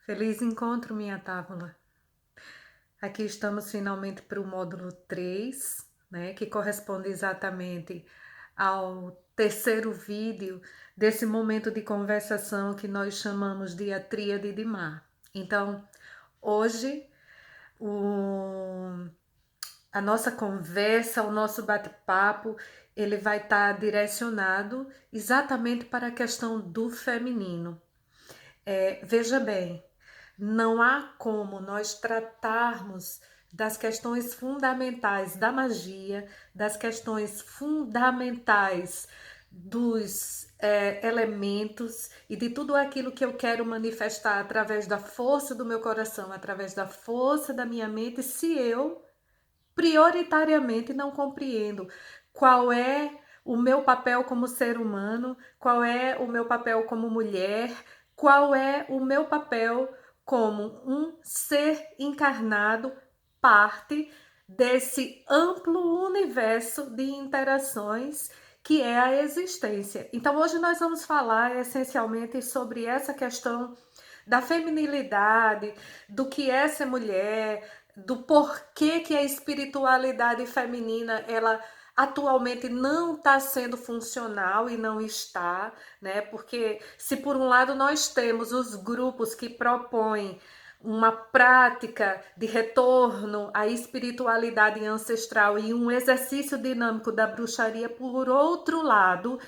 Feliz encontro, minha tábua. Aqui estamos finalmente para o módulo 3, né, que corresponde exatamente ao terceiro vídeo desse momento de conversação que nós chamamos de a Tríade de Mar. Então, hoje, a nossa conversa, o nosso bate-papo, ele vai estar direcionado exatamente para a questão do feminino. Veja bem, não há como nós tratarmos das questões fundamentais da magia, das questões fundamentais dos elementos e de tudo aquilo que eu quero manifestar através da força do meu coração, através da força da minha mente, se eu prioritariamente não compreendo qual é o meu papel como ser humano, qual é o meu papel como mulher, qual é o meu papel como um ser encarnado, parte desse amplo universo de interações que é a existência. Então, hoje nós vamos falar essencialmente sobre essa questão da feminilidade, do que é ser mulher, do porquê que a espiritualidade feminina ela atualmente não está sendo funcional e não está, né? Porque se por um lado nós temos os grupos que propõem uma prática de retorno à espiritualidade ancestral e um exercício dinâmico da bruxaria, por outro lado,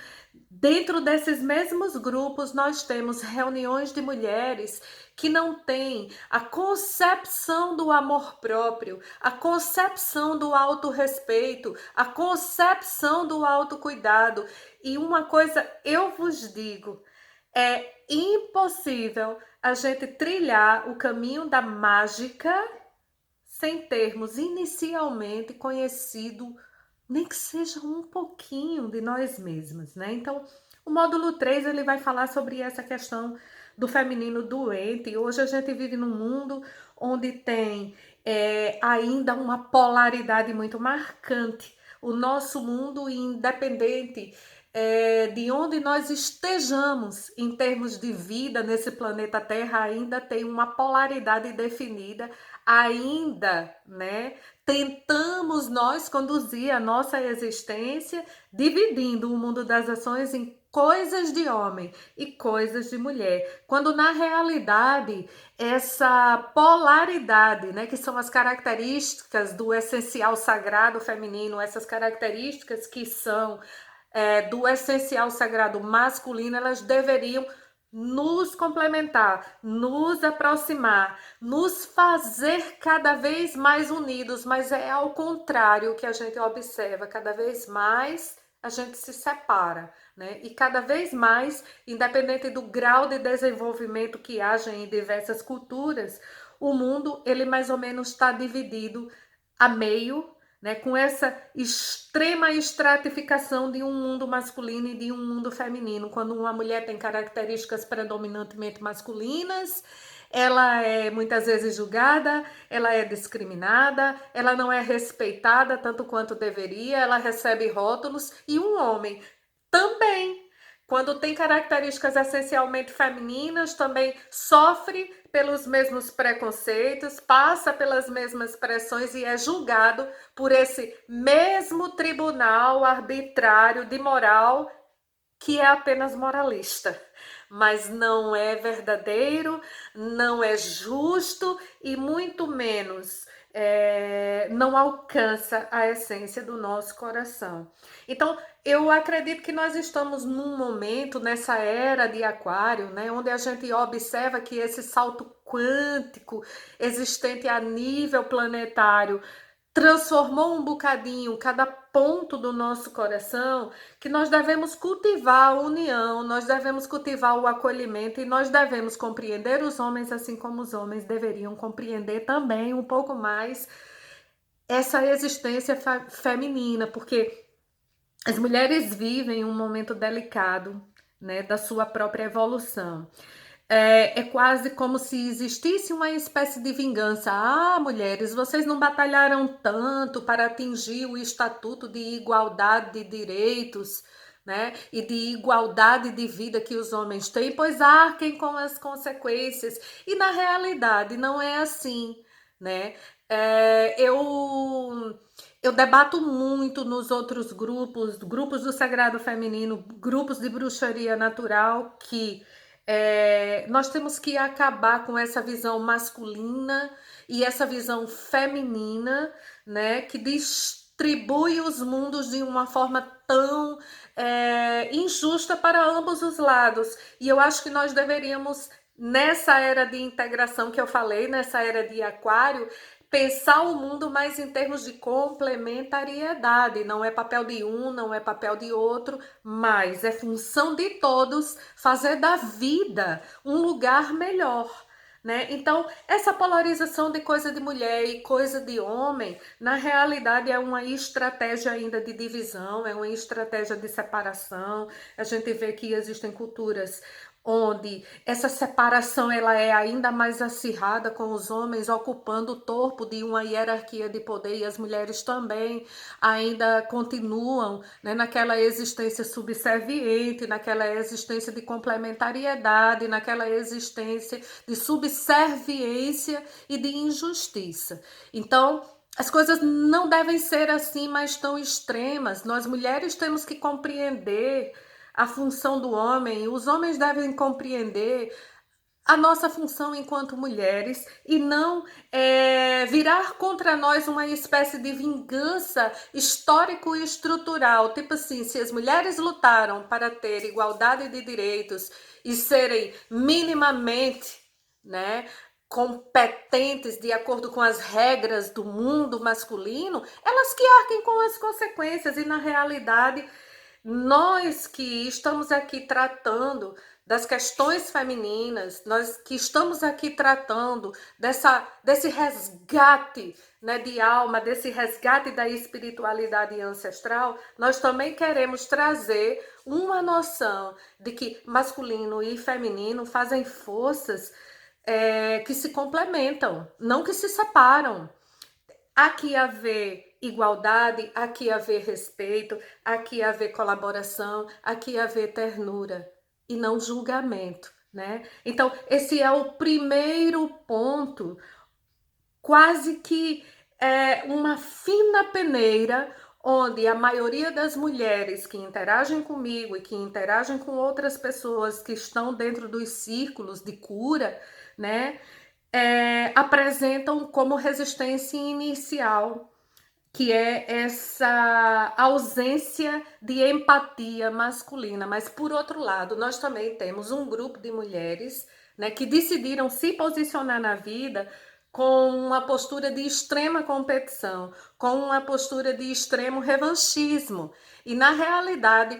dentro desses mesmos grupos, nós temos reuniões de mulheres que não têm a concepção do amor próprio, a concepção do autorrespeito, a concepção do autocuidado. E uma coisa eu vos digo, é impossível a gente trilhar o caminho da mágica sem termos inicialmente conhecido nem que seja um pouquinho de nós mesmas, né? Então, o módulo 3 ele vai falar sobre essa questão do feminino doente. Hoje a gente vive num mundo onde tem ainda uma polaridade muito marcante. O nosso mundo, independente de onde nós estejamos em termos de vida nesse planeta Terra, ainda tem uma polaridade definida, ainda, né? Tentamos nós conduzir a nossa existência dividindo o mundo das ações em coisas de homem e coisas de mulher, quando na realidade essa polaridade, né, que são as características do essencial sagrado feminino, essas características que são do essencial sagrado masculino, elas deveriam nos complementar, nos aproximar, nos fazer cada vez mais unidos, mas é ao contrário que a gente observa, cada vez mais a gente se separa, né? E cada vez mais, independente do grau de desenvolvimento que haja em diversas culturas, o mundo ele mais ou menos está dividido a meio, né, com essa extrema estratificação de um mundo masculino e de um mundo feminino. Quando uma mulher tem características predominantemente masculinas, ela é muitas vezes julgada, ela é discriminada, ela não é respeitada tanto quanto deveria, ela recebe rótulos, e um homem também, quando tem características essencialmente femininas, também sofre pelos mesmos preconceitos, passa pelas mesmas pressões e é julgado por esse mesmo tribunal arbitrário de moral que é apenas moralista, mas não é verdadeiro, não é justo e muito menos não alcança a essência do nosso coração. Então, eu acredito que nós estamos num momento, nessa era de Aquário, né, onde a gente observa que esse salto quântico existente a nível planetário transformou um bocadinho cada ponto do nosso coração, que nós devemos cultivar a união, nós devemos cultivar o acolhimento e nós devemos compreender os homens assim como os homens deveriam compreender também um pouco mais essa existência feminina, porque as mulheres vivem um momento delicado, né, da sua própria evolução. É quase como se existisse uma espécie de vingança. Ah, mulheres, vocês não batalharam tanto para atingir o estatuto de igualdade de direitos. né, e de igualdade de vida que os homens têm, pois arquem com as consequências. E na realidade não é assim, né? Eu debato muito nos outros grupos, grupos do Sagrado Feminino, grupos de bruxaria natural, que nós temos que acabar com essa visão masculina e essa visão feminina, né, que distribui os mundos de uma forma tão injusta para ambos os lados. E eu acho que nós deveríamos, nessa era de integração que eu falei, nessa era de Aquário, pensar o mundo mais em termos de complementariedade. Não é papel de um, não é papel de outro, mas é função de todos fazer da vida um lugar melhor, né? Então, essa polarização de coisa de mulher e coisa de homem, na realidade é uma estratégia ainda de divisão, é uma estratégia de separação. A gente vê que existem culturas onde essa separação ela é ainda mais acirrada, com os homens ocupando o topo de uma hierarquia de poder, e as mulheres também ainda continuam, né, naquela existência subserviente, naquela existência de complementariedade, naquela existência de subserviência e de injustiça. Então, as coisas não devem ser assim, mas tão extremas. Nós mulheres temos que compreender a função do homem, os homens devem compreender a nossa função enquanto mulheres e não virar contra nós uma espécie de vingança histórico e estrutural. Tipo assim, se as mulheres lutaram para ter igualdade de direitos e serem minimamente, né, competentes de acordo com as regras do mundo masculino, elas que arquem com as consequências. E na realidade, nós que estamos aqui tratando das questões femininas, nós que estamos aqui tratando desse resgate, né, de alma, desse resgate da espiritualidade ancestral, nós também queremos trazer uma noção de que masculino e feminino fazem forças que se complementam, não que se separam. Há que haver igualdade, há que haver respeito, há que haver colaboração, há que haver ternura e não julgamento, né? Então, esse é o primeiro ponto, quase que uma fina peneira, onde a maioria das mulheres que interagem comigo e que interagem com outras pessoas que estão dentro dos círculos de cura, né, apresentam como resistência inicial, que é essa ausência de empatia masculina. Mas, por outro lado, nós também temos um grupo de mulheres, né, que decidiram se posicionar na vida com uma postura de extrema competição, com uma postura de extremo revanchismo. E, na realidade,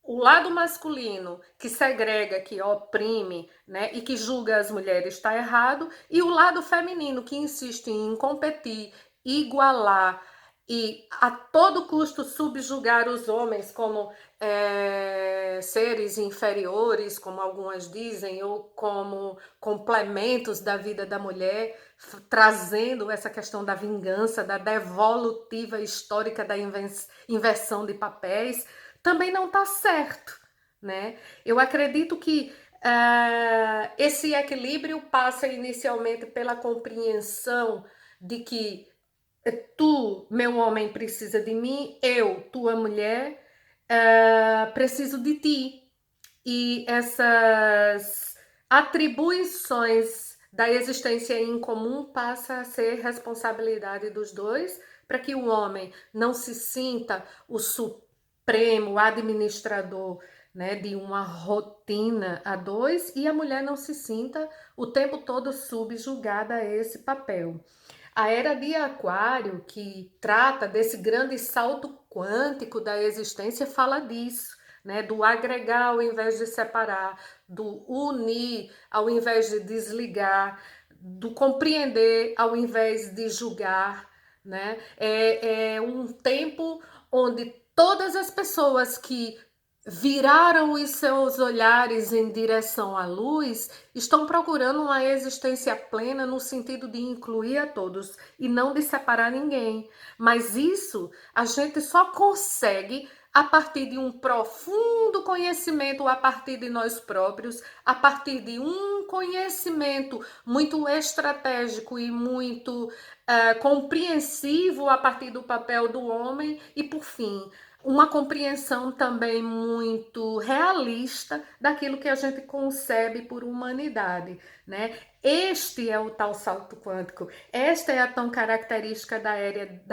o lado masculino que segrega, que oprime, né, e que julga as mulheres está errado, e o lado feminino que insiste em competir, igualar e a todo custo subjugar os homens como seres inferiores, como algumas dizem, ou como complementos da vida da mulher, trazendo essa questão da vingança, da devolutiva histórica da inversão de papéis, também não está certo, né? Eu acredito que esse equilíbrio passa inicialmente pela compreensão de que tu, meu homem, precisa de mim, eu, tua mulher, preciso de ti. E essas atribuições da existência em comum passa a ser responsabilidade dos dois, para que o homem não se sinta o supremo administrador, né, de uma rotina a dois, e a mulher não se sinta o tempo todo subjugada a esse papel. A era de Aquário, que trata desse grande salto quântico da existência, fala disso, né? Do agregar ao invés de separar, do unir ao invés de desligar, do compreender ao invés de julgar, né? É um tempo onde todas as pessoas que viraram os seus olhares em direção à luz, estão procurando uma existência plena no sentido de incluir a todos e não de separar ninguém. Mas isso a gente só consegue a partir de um profundo conhecimento a partir de nós próprios, a partir de um conhecimento muito estratégico e muito compreensivo a partir do papel do homem e, por fim, uma compreensão também muito realista daquilo que a gente concebe por humanidade, né? Este é o tal salto quântico, esta é a tão característica da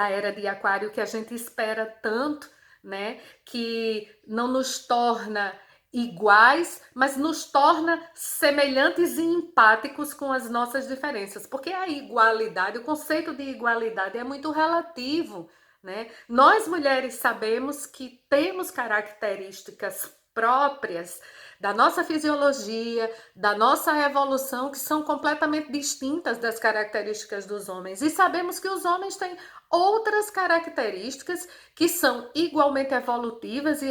era de Aquário que a gente espera tanto, né? Que não nos torna iguais, mas nos torna semelhantes e empáticos com as nossas diferenças, porque a igualdade, o conceito de igualdade é muito relativo, né? Nós mulheres sabemos que temos características próprias da nossa fisiologia, da nossa evolução, que são completamente distintas das características dos homens. E sabemos que os homens têm outras características que são igualmente evolutivas e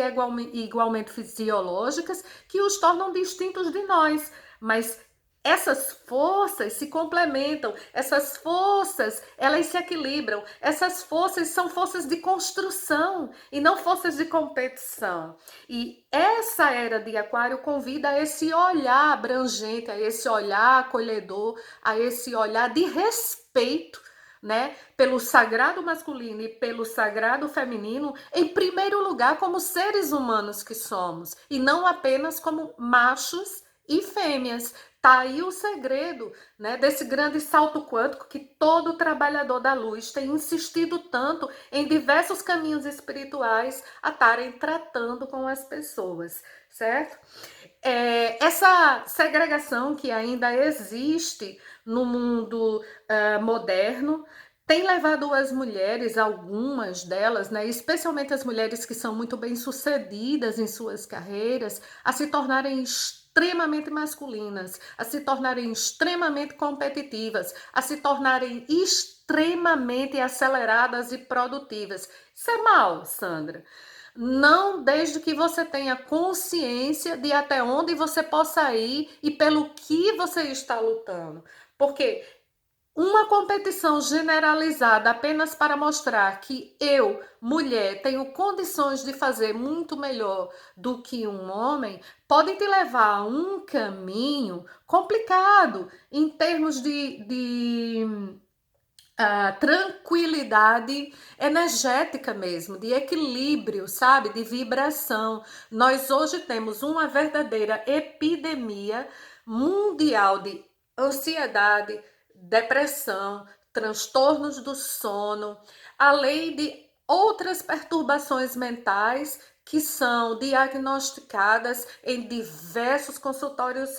igualmente fisiológicas, que os tornam distintos de nós. Mas essas forças se complementam, essas forças, elas se equilibram, essas forças são forças de construção e não forças de competição. E essa era de Aquário convida a esse olhar abrangente, a esse olhar acolhedor, a esse olhar de respeito, né, pelo sagrado masculino e pelo sagrado feminino, em primeiro lugar como seres humanos que somos, e não apenas como machos e fêmeas. Tá aí o segredo, né, desse grande salto quântico que todo trabalhador da luz tem insistido tanto em diversos caminhos espirituais a estarem tratando com as pessoas, certo? Essa segregação que ainda existe no mundo moderno tem levado as mulheres, algumas delas, né, especialmente as mulheres que são muito bem-sucedidas em suas carreiras, a se tornarem extremamente masculinas, a se tornarem extremamente competitivas, a se tornarem extremamente aceleradas e produtivas. Isso é mal, Sandra. Não desde que você tenha consciência de até onde você possa ir e pelo que você está lutando. Porque uma competição generalizada apenas para mostrar que eu, mulher, tenho condições de fazer muito melhor do que um homem, pode te levar a um caminho complicado em termos de tranquilidade energética mesmo, de equilíbrio, sabe? De vibração. Nós hoje temos uma verdadeira epidemia mundial de ansiedade, depressão, transtornos do sono, além de outras perturbações mentais que são diagnosticadas em diversos consultórios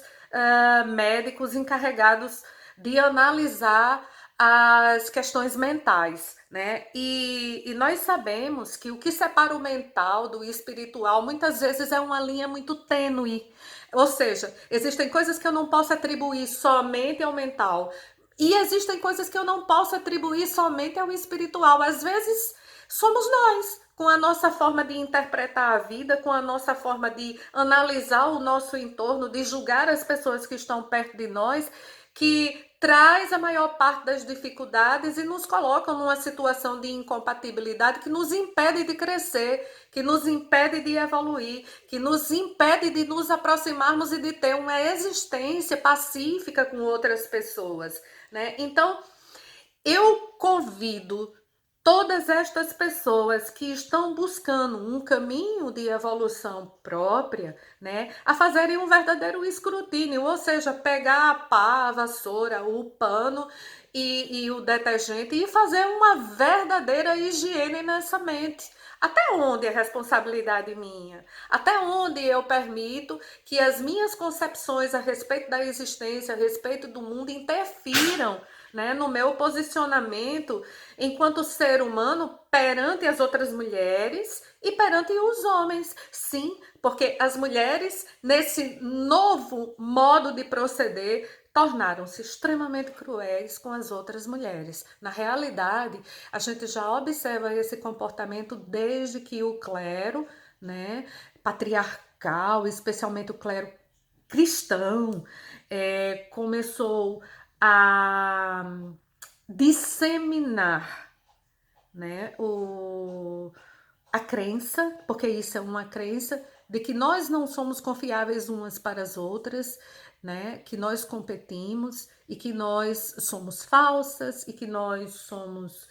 médicos encarregados de analisar as questões mentais, né? E nós sabemos que o que separa o mental do espiritual muitas vezes é uma linha muito tênue. Ou seja, existem coisas que eu não posso atribuir somente ao mental, e existem coisas que eu não posso atribuir somente ao espiritual. Às vezes somos nós, com a nossa forma de interpretar a vida, com a nossa forma de analisar o nosso entorno, de julgar as pessoas que estão perto de nós, que traz a maior parte das dificuldades e nos coloca numa situação de incompatibilidade que nos impede de crescer, que nos impede de evoluir, que nos impede de nos aproximarmos e de ter uma existência pacífica com outras pessoas, né? Então, eu convido todas estas pessoas que estão buscando um caminho de evolução própria, né, a fazerem um verdadeiro escrutínio, ou seja, pegar a pá, a vassoura, o pano e o detergente e fazer uma verdadeira higiene nessa mente. Até onde é responsabilidade minha? Até onde eu permito que as minhas concepções a respeito da existência, a respeito do mundo, interfiram, né, no meu posicionamento enquanto ser humano perante as outras mulheres e perante os homens. Sim, porque as mulheres, nesse novo modo de proceder, tornaram-se extremamente cruéis com as outras mulheres. Na realidade, a gente já observa esse comportamento desde que o clero, né, patriarcal, especialmente o clero cristão, começou a disseminar, né, a crença, porque isso é uma crença, de que nós não somos confiáveis umas para as outras, né? Que nós competimos e que nós somos falsas e que nós somos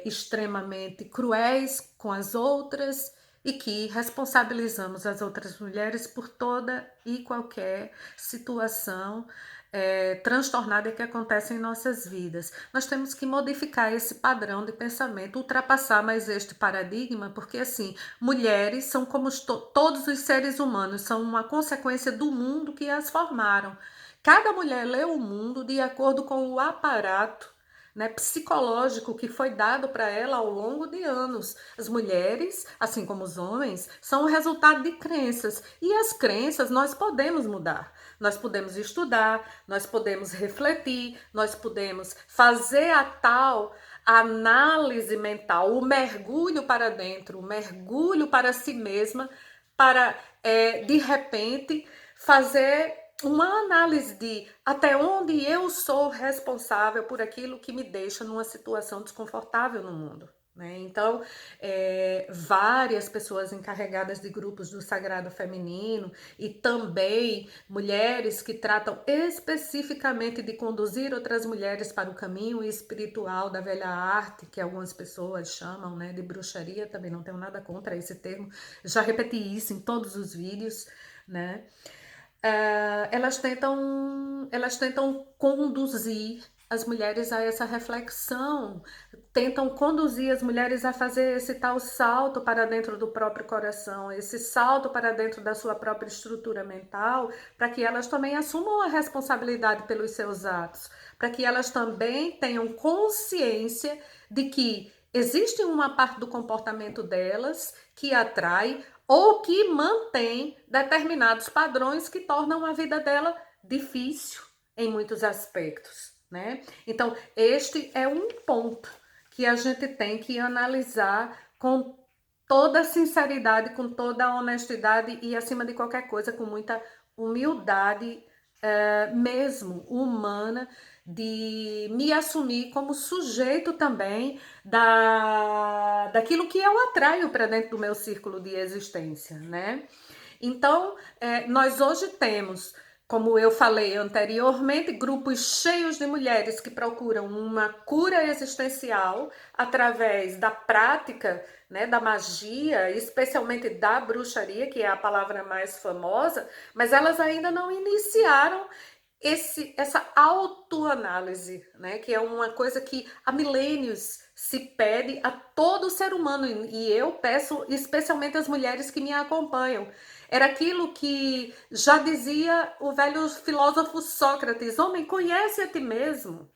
extremamente cruéis com as outras e que responsabilizamos as outras mulheres por toda e qualquer situação transtornada que acontece em nossas vidas. Nós temos que modificar esse padrão de pensamento, ultrapassar mais este paradigma, porque assim, mulheres são como todos os seres humanos, são uma consequência do mundo que as formaram. Cada mulher lê o mundo de acordo com o aparato, né, psicológico que foi dado para ela ao longo de anos. As mulheres, assim como os homens, são o resultado de crenças. E as crenças nós podemos mudar. Nós podemos estudar, nós podemos refletir, nós podemos fazer a tal análise mental, o mergulho para dentro, o mergulho para si mesma, para, de repente, fazer uma análise de até onde eu sou responsável por aquilo que me deixa numa situação desconfortável no mundo. Né? Então, várias pessoas encarregadas de grupos do Sagrado Feminino e também mulheres que tratam especificamente de conduzir outras mulheres para o caminho espiritual da velha arte, que algumas pessoas chamam, né, de bruxaria, também não tenho nada contra esse termo, já repeti isso em todos os vídeos, né? Elas tentam conduzir as mulheres a essa reflexão, tentam conduzir as mulheres a fazer esse tal salto para dentro do próprio coração, esse salto para dentro da sua própria estrutura mental, para que elas também assumam a responsabilidade pelos seus atos, para que elas também tenham consciência de que existe uma parte do comportamento delas que atrai ou que mantém determinados padrões que tornam a vida dela difícil em muitos aspectos, né? Então, este é um ponto que a gente tem que analisar com toda sinceridade, com toda honestidade e, acima de qualquer coisa, com muita humildade mesmo humana, de me assumir como sujeito também daquilo que eu atraio para dentro do meu círculo de existência, né? Então, nós hoje temos, como eu falei anteriormente, grupos cheios de mulheres que procuram uma cura existencial através da prática, né, da magia, especialmente da bruxaria, que é a palavra mais famosa, mas elas ainda não iniciaram essa autoanálise, né, que é uma coisa que há milênios se pede a todo ser humano, e eu peço especialmente às mulheres que me acompanham. Era aquilo que já dizia o velho filósofo Sócrates: homem, conhece a ti mesmo,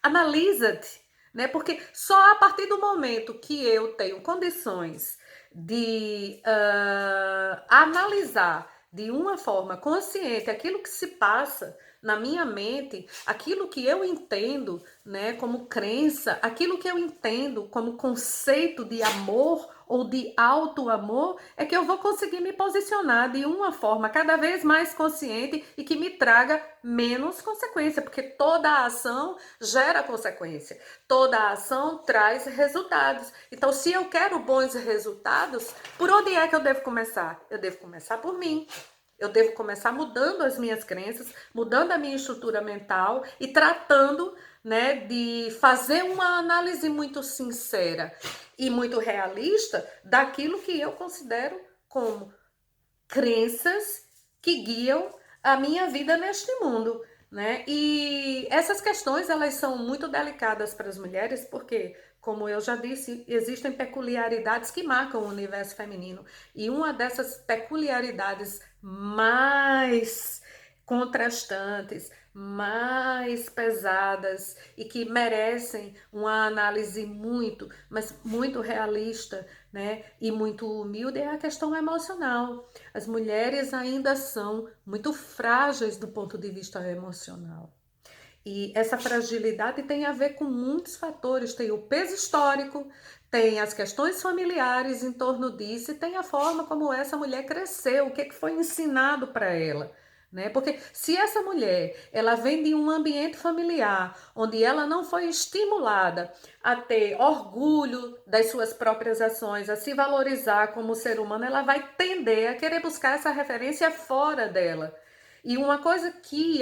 analisa-te, né? Porque só a partir do momento que eu tenho condições de analisar de uma forma consciente aquilo que se passa na minha mente, aquilo que eu entendo, né, como crença, aquilo que eu entendo como conceito de amor ou de auto-amor, é que eu vou conseguir me posicionar de uma forma cada vez mais consciente e que me traga menos consequência, porque toda ação gera consequência, toda ação traz resultados. Então, se eu quero bons resultados, por onde é que eu devo começar? Eu devo começar por mim. Eu devo começar mudando as minhas crenças, mudando a minha estrutura mental e tratando, né, de fazer uma análise muito sincera e muito realista daquilo que eu considero como crenças que guiam a minha vida neste mundo, né? E essas questões, elas são muito delicadas para as mulheres, porque, como eu já disse, existem peculiaridades que marcam o universo feminino. E uma dessas peculiaridades mais contrastantes, mais pesadas e que merecem uma análise muito, mas muito realista, né? E muito humilde é a questão emocional. As mulheres ainda são muito frágeis do ponto de vista emocional. E essa fragilidade tem a ver com muitos fatores. Tem o peso histórico, tem as questões familiares em torno disso, e tem a forma como essa mulher cresceu, o que foi ensinado para ela, né? Porque se essa mulher, ela vem de um ambiente familiar onde ela não foi estimulada a ter orgulho das suas próprias ações, a se valorizar como ser humano, ela vai tender a querer buscar essa referência fora dela. E uma coisa que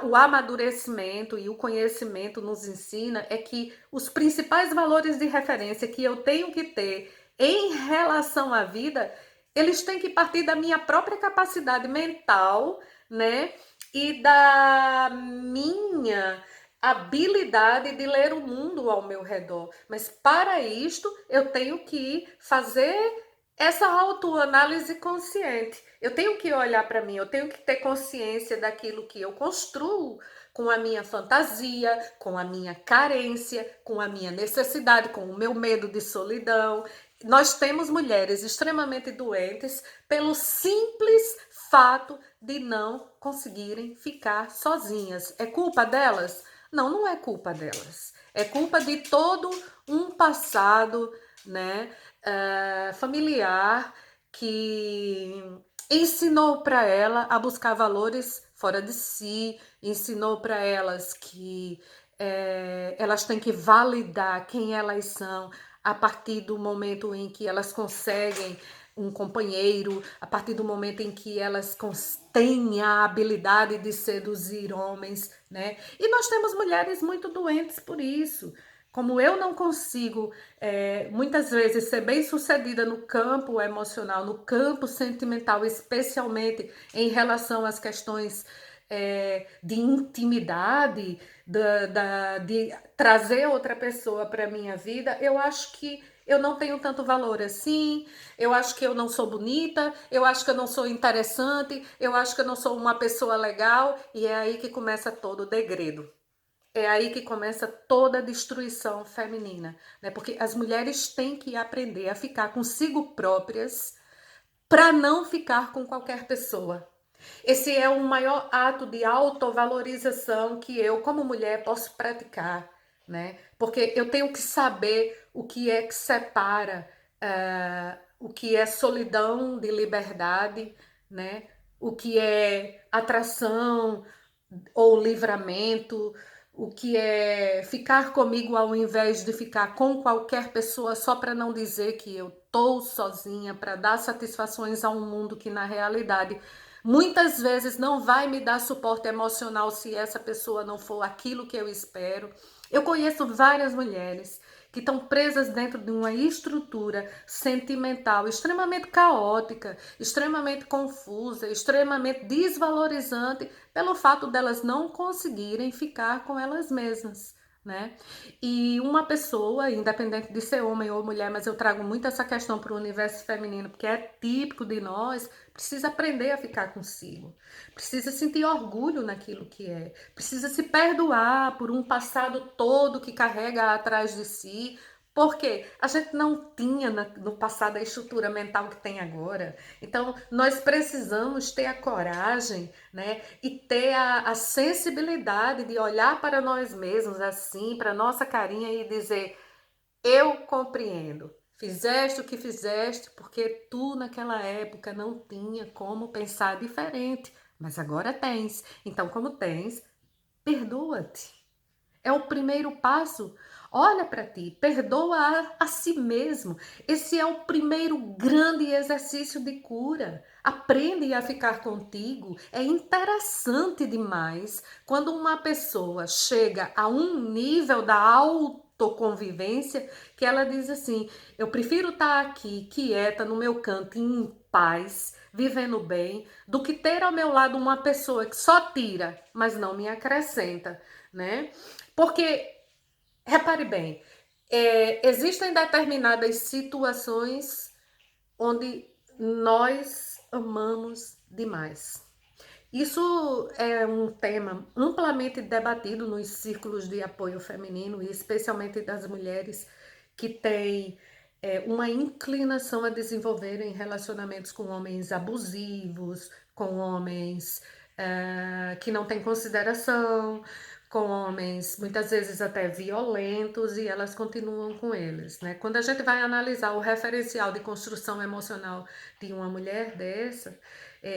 o amadurecimento e o conhecimento nos ensina é que os principais valores de referência que eu tenho que ter em relação à vida, eles têm que partir da minha própria capacidade mental, né? E da minha habilidade de ler o mundo ao meu redor. Mas para isto, eu tenho que fazer essa autoanálise consciente. Eu tenho que olhar para mim, eu tenho que ter consciência daquilo que eu construo com a minha fantasia, com a minha carência, com a minha necessidade, com o meu medo de solidão. Nós temos mulheres extremamente doentes pelo simples fato de não conseguirem ficar sozinhas. É culpa delas? Não, não é culpa delas. É culpa de todo um passado, né, familiar que ensinou para ela a buscar valores fora de si, ensinou para elas que elas têm que validar quem elas são a partir do momento em que elas conseguem um companheiro, a partir do momento em que elas têm a habilidade de seduzir homens, né? E nós temos mulheres muito doentes por isso. Como eu não consigo, muitas vezes, ser bem-sucedida no campo emocional, no campo sentimental, especialmente em relação às questões de intimidade, de trazer outra pessoa para a minha vida, eu acho que eu não tenho tanto valor assim, eu acho que eu não sou bonita, eu acho que eu não sou interessante, eu acho que eu não sou uma pessoa legal, e é aí que começa todo o degredo. É aí que começa toda a destruição feminina, né? Porque as mulheres têm que aprender a ficar consigo próprias para não ficar com qualquer pessoa. Esse é o maior ato de autovalorização que eu, como mulher, posso praticar, né? Porque eu tenho que saber o que é que separa o que é solidão de liberdade, né? O que é atração ou livramento, o que é ficar comigo ao invés de ficar com qualquer pessoa só para não dizer que eu tô sozinha, para dar satisfações a um mundo que na realidade muitas vezes não vai me dar suporte emocional se essa pessoa não for aquilo que eu espero. Eu conheço várias mulheres que estão presas dentro de uma estrutura sentimental extremamente caótica, extremamente confusa, extremamente desvalorizante, pelo fato delas não conseguirem ficar com elas mesmas, né? E uma pessoa, independente de ser homem ou mulher, mas eu trago muito essa questão para o universo feminino, porque é típico de nós, precisa aprender a ficar consigo, precisa sentir orgulho naquilo que é, precisa se perdoar por um passado todo que carrega atrás de si, porque a gente não tinha no passado a estrutura mental que tem agora. Então, nós precisamos ter a coragem, né? E ter a sensibilidade de olhar para nós mesmos assim, para nossa carinha e dizer: eu compreendo. Fizeste o que fizeste porque tu naquela época não tinha como pensar diferente, mas agora tens. Então, como tens, perdoa-te. É o primeiro passo. Olha para ti, perdoa a si mesmo. Esse é o primeiro grande exercício de cura. Aprende a ficar contigo. É interessante demais quando uma pessoa chega a um nível da autoconvivência que ela diz assim: eu prefiro estar aqui quieta no meu canto, em paz, vivendo bem, do que ter ao meu lado uma pessoa que só tira, mas não me acrescenta, né? Porque, repare bem, existem determinadas situações onde nós amamos demais. Isso é um tema amplamente debatido nos círculos de apoio feminino, e especialmente das mulheres que têm uma inclinação a desenvolverem relacionamentos com homens abusivos, com homens que não têm consideração, com homens muitas vezes até violentos, e elas continuam com eles, né? Quando a gente vai analisar o referencial de construção emocional de uma mulher dessa,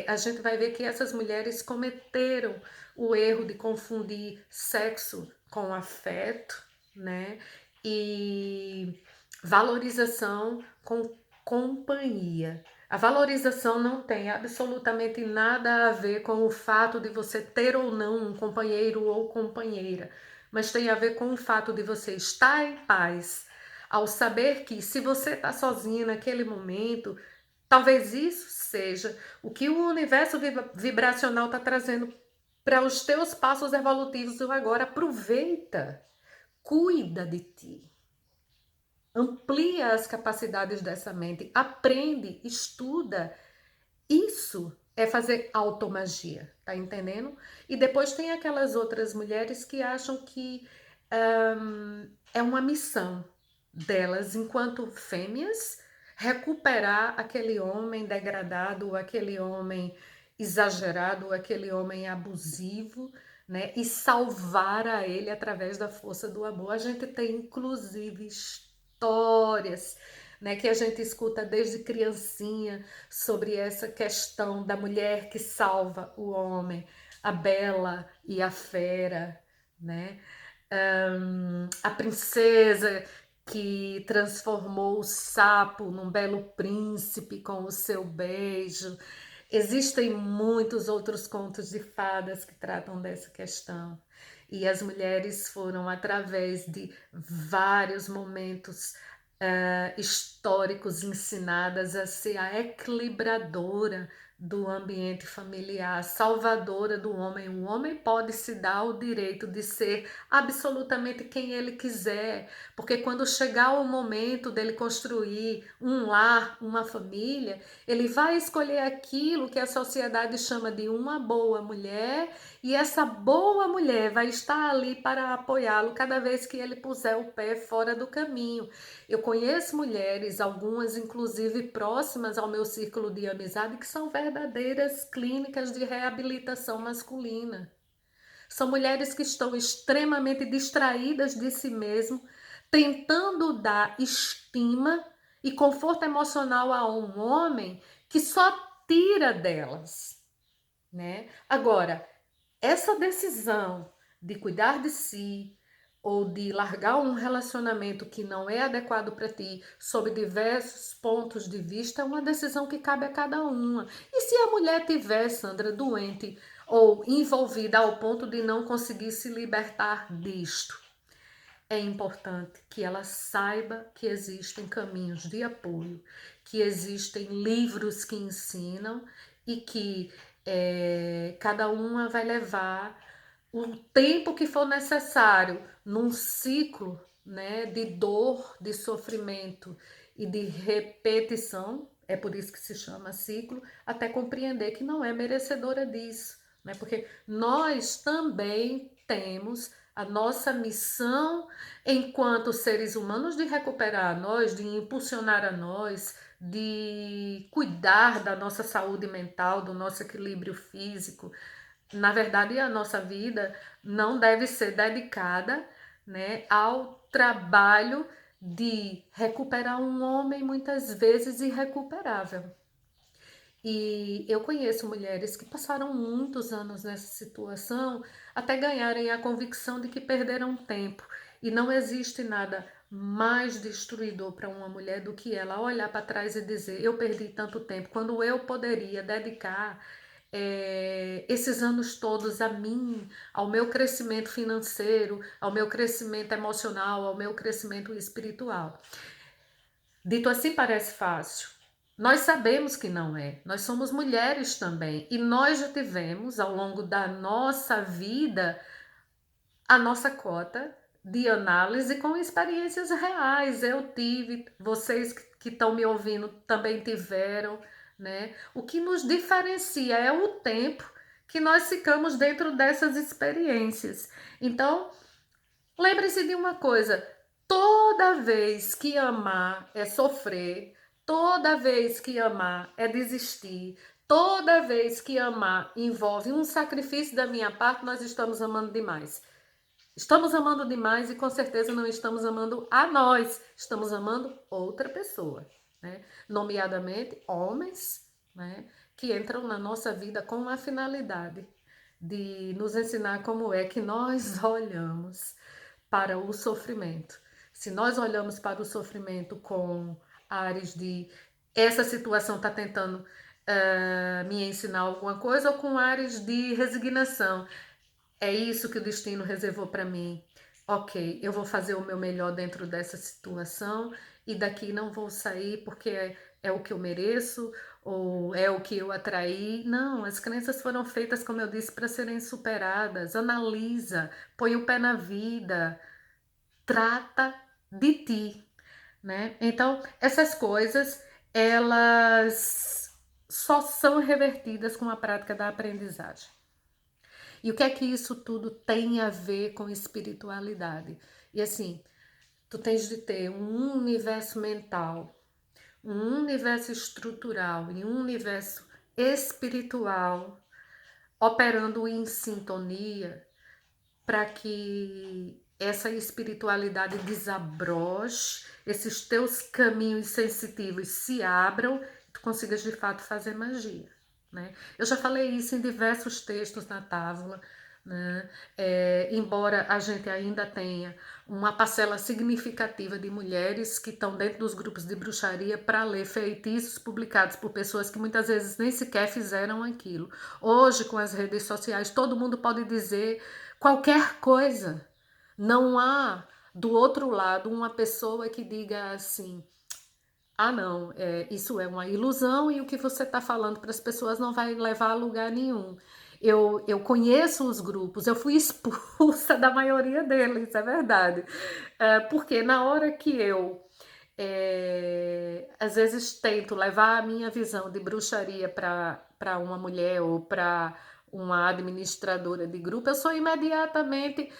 A gente vai ver que essas mulheres cometeram o erro de confundir sexo com afeto, né? E valorização com companhia. A valorização não tem absolutamente nada a ver com o fato de você ter ou não um companheiro ou companheira, mas tem a ver com o fato de você estar em paz, ao saber que se você está sozinha naquele momento, talvez isso seja o que o universo vibracional está trazendo para os teus passos evolutivos do agora. Aproveita, cuida de ti. Amplia as capacidades dessa mente, aprende, estuda. Isso é fazer automagia, tá entendendo? E depois tem aquelas outras mulheres que acham que é uma missão delas, enquanto fêmeas, recuperar aquele homem degradado, aquele homem exagerado, aquele homem abusivo, né? E salvar a ele através da força do amor. A gente tem inclusive histórias, né, que a gente escuta desde criancinha sobre essa questão da mulher que salva o homem, a bela e a fera, né? A princesa que transformou o sapo num belo príncipe com o seu beijo. Existem muitos outros contos de fadas que tratam dessa questão. E as mulheres foram, através de vários momentos históricos, ensinadas a ser a equilibradora do ambiente familiar, salvadora do homem. O homem pode se dar o direito de ser absolutamente quem ele quiser, porque quando chegar o momento dele construir um lar, uma família, ele vai escolher aquilo que a sociedade chama de uma boa mulher, e essa boa mulher vai estar ali para apoiá-lo cada vez que ele puser o pé fora do caminho. Eu conheço mulheres, algumas inclusive próximas ao meu círculo de amizade, que são verdadeiras clínicas de reabilitação masculina. São mulheres que estão extremamente distraídas de si mesmo, tentando dar estima e conforto emocional a um homem que só tira delas, né? Agora, essa decisão de cuidar de si ou de largar um relacionamento que não é adequado para ti, sob diversos pontos de vista, é uma decisão que cabe a cada uma. E se a mulher tiver, Sandra, doente ou envolvida ao ponto de não conseguir se libertar disto, é importante que ela saiba que existem caminhos de apoio, que existem livros que ensinam e que cada uma vai levar o tempo que for necessário num ciclo, né, de dor, de sofrimento e de repetição, é por isso que se chama ciclo, até compreender que não é merecedora disso, né? Porque nós também temos a nossa missão enquanto seres humanos de recuperar a nós, de impulsionar a nós, de cuidar da nossa saúde mental, do nosso equilíbrio físico. Na verdade, a nossa vida não deve ser dedicada, né, ao trabalho de recuperar um homem muitas vezes irrecuperável. E eu conheço mulheres que passaram muitos anos nessa situação até ganharem a convicção de que perderam tempo. E não existe nada mais destruidor para uma mulher do que ela olhar para trás e dizer: eu perdi tanto tempo, quando eu poderia dedicar esses anos todos a mim, ao meu crescimento financeiro, ao meu crescimento emocional, ao meu crescimento espiritual. Dito assim parece fácil. Nós sabemos que não é. Nós somos mulheres também e nós já tivemos ao longo da nossa vida a nossa cota de análise com experiências reais. Eu tive, vocês que estão me ouvindo também tiveram, né? O que nos diferencia é o tempo que nós ficamos dentro dessas experiências. Então, lembre-se de uma coisa: toda vez que amar é sofrer, toda vez que amar é desistir, toda vez que amar envolve um sacrifício da minha parte, nós estamos amando demais. Estamos amando demais e com certeza não estamos amando a nós, estamos amando outra pessoa, né? Nomeadamente homens, né? que entram na nossa vida com a finalidade de nos ensinar como é que nós olhamos para o sofrimento. Se nós olhamos para o sofrimento com ares de essa situação está tentando me ensinar alguma coisa, ou com ares de resignação. É isso que o destino reservou para mim. Ok, eu vou fazer o meu melhor dentro dessa situação e daqui não vou sair porque é o que eu mereço ou é o que eu atraí. Não, as crenças foram feitas, como eu disse, para serem superadas. Analisa, põe o pé na vida, trata de ti, né? Então, essas coisas, elas só são revertidas com a prática da aprendizagem. E o que é que isso tudo tem a ver com espiritualidade? E assim, tu tens de ter um universo mental, um universo estrutural e um universo espiritual operando em sintonia para que essa espiritualidade desabroche, esses teus caminhos sensitivos se abram, tu consigas de fato fazer magia. Né? Eu já falei isso em diversos textos na Távola, né? Embora a gente ainda tenha uma parcela significativa de mulheres que estão dentro dos grupos de bruxaria para ler feitiços publicados por pessoas que muitas vezes nem sequer fizeram aquilo. Hoje, com as redes sociais, todo mundo pode dizer qualquer coisa. Não há do outro lado uma pessoa que diga assim: ah, não, isso é uma ilusão e o que você está falando para as pessoas não vai levar a lugar nenhum. Eu conheço os grupos, eu fui expulsa da maioria deles, é verdade. Porque na hora que eu, às vezes, tento levar a minha visão de bruxaria para uma mulher ou para uma administradora de grupo, eu sou imediatamente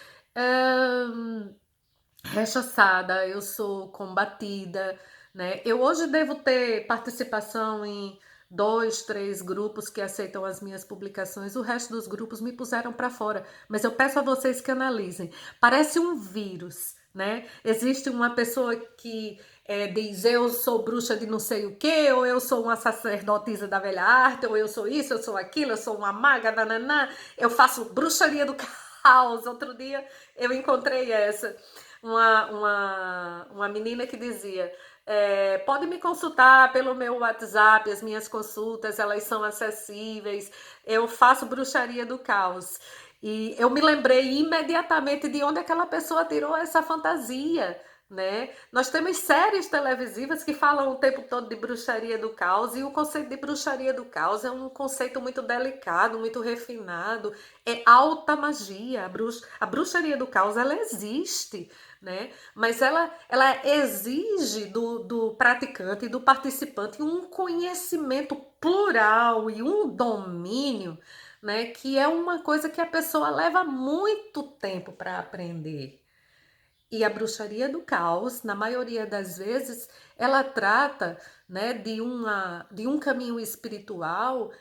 rechaçada, eu sou combatida, né? Eu hoje devo ter participação em 2, 3 grupos que aceitam as minhas publicações, o resto dos grupos me puseram para fora, mas eu peço a vocês que analisem. Parece um vírus, né? Existe uma pessoa que diz eu sou bruxa de não sei o que, ou eu sou uma sacerdotisa da velha arte, ou eu sou isso, eu sou aquilo, eu sou uma maga, nananã, eu faço bruxaria do caos. Outro dia eu encontrei uma menina que dizia: pode me consultar pelo meu WhatsApp, as minhas consultas, elas são acessíveis, eu faço bruxaria do caos. E eu me lembrei imediatamente de onde aquela pessoa tirou essa fantasia, né? Nós temos séries televisivas que falam o tempo todo de bruxaria do caos, e o conceito de bruxaria do caos é um conceito muito delicado, muito refinado, é alta magia. A bruxaria do caos, ela existe, né? Mas ela exige do praticante e do participante um conhecimento plural e um domínio, né? Que é uma coisa que a pessoa leva muito tempo para aprender. E a bruxaria do caos, na maioria das vezes, ela trata, né, de um caminho espiritual